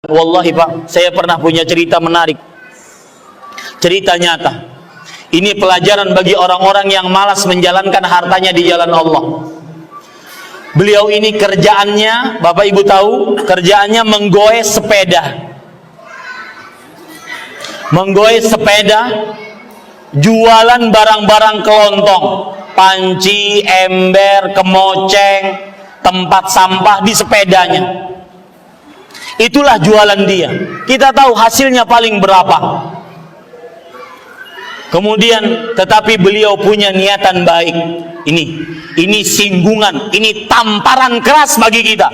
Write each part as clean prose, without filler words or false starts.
Wallahi Pak, saya pernah punya cerita menarik, cerita nyata. Ini pelajaran bagi orang-orang yang malas menjalankan hartanya di jalan Allah. Beliau ini kerjaannya, Bapak Ibu tahu, kerjaannya menggoes sepeda. Menggoes sepeda, jualan barang-barang kelontong, panci, ember, kemoceng, tempat sampah di sepedanya. Itulah jualan dia. Kita tahu hasilnya paling berapa. Kemudian, tetapi beliau punya niatan baik. Ini singgungan, ini tamparan keras bagi kita.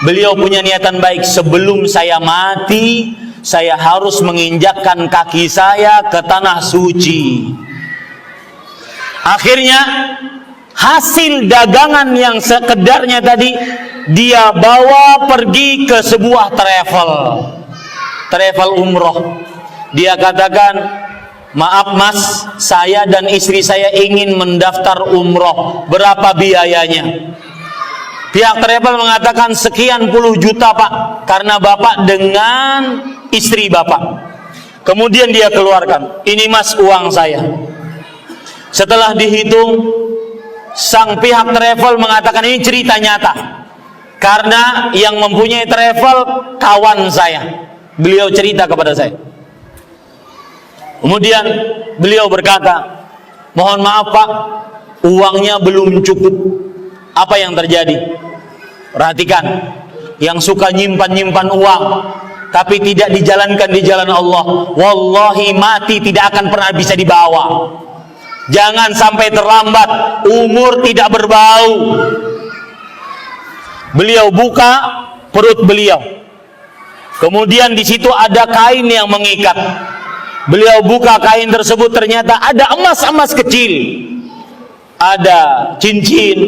Beliau punya niatan baik. Sebelum saya mati, saya harus menginjakkan kaki saya ke tanah suci. Akhirnya, hasil dagangan yang sekedarnya tadi dia bawa pergi ke sebuah travel umroh. Dia katakan, maaf mas, saya dan istri saya ingin mendaftar umroh, berapa biayanya? Pihak travel mengatakan sekian puluh juta pak, karena bapak dengan istri bapak. Kemudian dia keluarkan, ini mas uang saya. Setelah dihitung, sang pihak travel mengatakan ini cerita nyata, karena yang mempunyai travel kawan saya. Beliau cerita kepada saya. Kemudian beliau berkata, mohon maaf pak, uangnya belum cukup. Apa yang terjadi? Perhatikan, yang suka nyimpan-nyimpan uang tapi tidak dijalankan di jalan Allah, wallahi mati tidak akan pernah bisa dibawa. Jangan sampai terlambat, umur tidak berbau. Beliau buka perut beliau. Kemudian di situ ada kain yang mengikat. Beliau buka kain tersebut, ternyata ada emas-emas kecil. Ada cincin,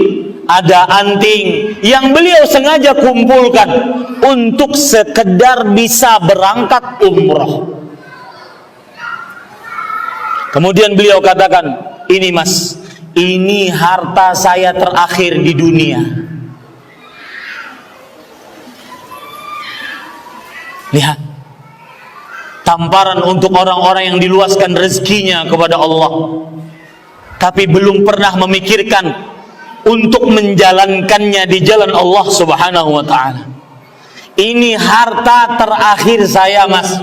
ada anting yang beliau sengaja kumpulkan untuk sekedar bisa berangkat umroh. Kemudian beliau katakan, ini mas, ini harta saya terakhir di dunia. Lihat, tamparan untuk orang-orang yang diluaskan rezekinya kepada Allah, tapi belum pernah memikirkan untuk menjalankannya di jalan Allah Subhanahu wa ta'ala. Ini harta terakhir saya mas.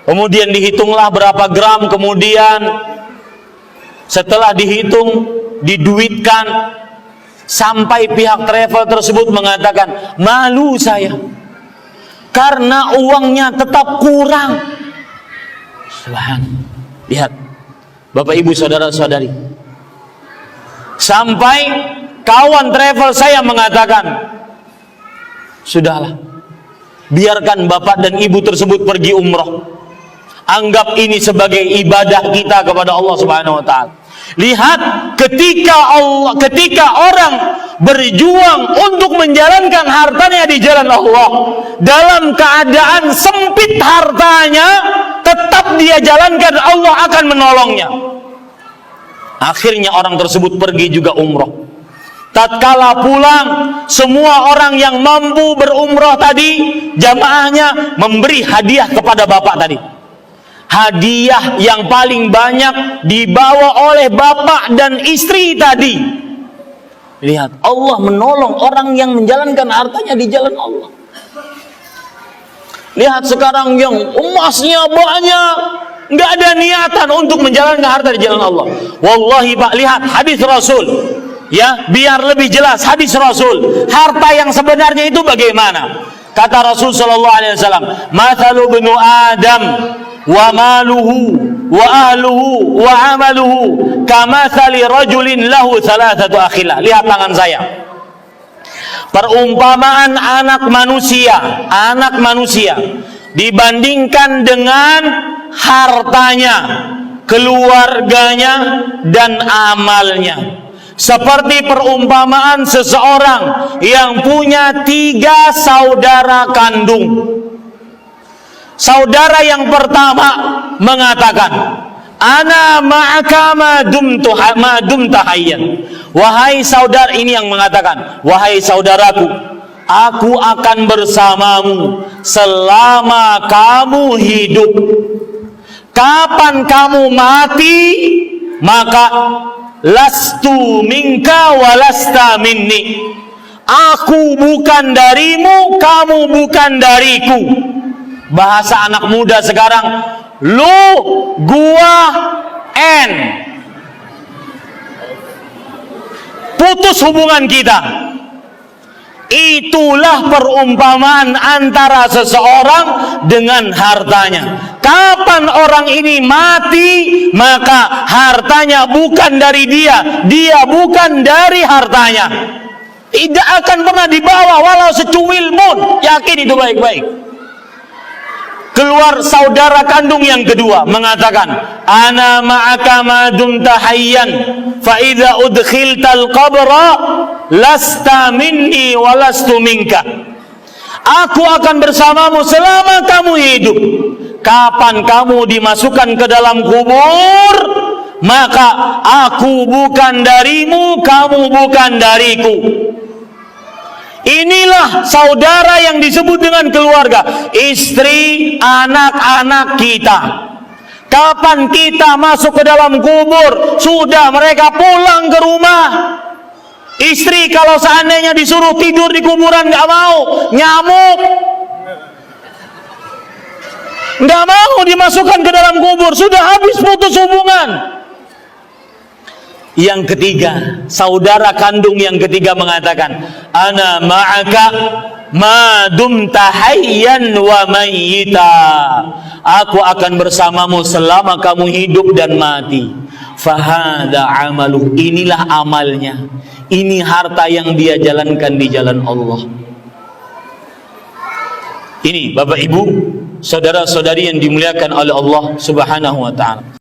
Kemudian dihitunglah berapa gram, kemudian setelah dihitung, diduitkan, sampai pihak travel tersebut mengatakan, malu saya karena uangnya tetap kurang. Subhanallah. Lihat Bapak Ibu saudara-saudari, sampai kawan travel saya mengatakan, sudahlah, biarkan bapak dan ibu tersebut pergi umroh, anggap ini sebagai ibadah kita kepada Allah Subhanahu wa ta'ala. Lihat, ketika orang berjuang untuk menjalankan hartanya di jalan Allah, dalam keadaan sempit hartanya, tetap dia jalankan, Allah akan menolongnya. Akhirnya orang tersebut pergi juga umroh. Tatkala pulang, semua orang yang mampu berumroh tadi, jamaahnya memberi hadiah kepada bapak tadi. Hadiah yang paling banyak dibawa oleh bapak dan istri tadi. Lihat, Allah menolong orang yang menjalankan hartanya di jalan Allah. Lihat sekarang yang emasnya banyak, nggak ada niatan untuk menjalankan harta di jalan Allah. Wallahi pak, lihat hadis Rasul, ya, biar lebih jelas hadis Rasul. Harta yang sebenarnya itu bagaimana? Kata Rasul sallallahu alaihi wasallam, "Mathalu ibnu Adam wa maluhu wa ahluhu wa amaluhu kamathali rajulin lahu thalathatu akhila." Lihat tangan saya. Perumpamaan anak manusia dibandingkan dengan hartanya, keluarganya, dan amalnya, seperti perumpamaan seseorang yang punya 3 saudara kandung. Saudara yang pertama mengatakan, ana ma'aka ma dumta hayyan. Wahai saudara, ini yang mengatakan, wahai saudaraku, aku akan bersamamu selama kamu hidup. Kapan kamu mati, maka lastu minka walasta minni. Aku bukan darimu, kamu bukan dariku. Bahasa anak muda sekarang, lu, gua, and. Putus hubungan kita. Itulah perumpamaan antara seseorang dengan hartanya. Kapan orang ini mati, maka hartanya bukan dari dia, dia bukan dari hartanya. Tidak akan pernah dibawa walau secuil pun. Yakin itu baik-baik. Keluar saudara kandung yang kedua mengatakan, ana ma'aka ma dumta hayyan fa idza udkhiltal qabra lasta minni wa lastu minka. Aku akan bersamamu selama kamu hidup. Kapan kamu dimasukkan ke dalam kubur, maka aku bukan darimu, kamu bukan dariku. Inilah saudara yang disebut dengan keluarga, istri, anak-anak kita. Kapan kita masuk ke dalam kubur, sudah mereka pulang ke rumah. Istri kalau seandainya disuruh tidur di kuburan nggak mau, nyamuk. Nggak mau dimasukkan ke dalam kubur, sudah habis putus hubungan. Yang ketiga, saudara kandung yang ketiga mengatakan, ana ma'aka ma dumta hayyan wa mayyita. Aku akan bersamamu selama kamu hidup dan mati. Fahada amaluh. Inilah amalnya. Ini harta yang dia jalankan di jalan Allah. Ini Bapak Ibu, saudara-saudari yang dimuliakan oleh Allah Subhanahu wa taala.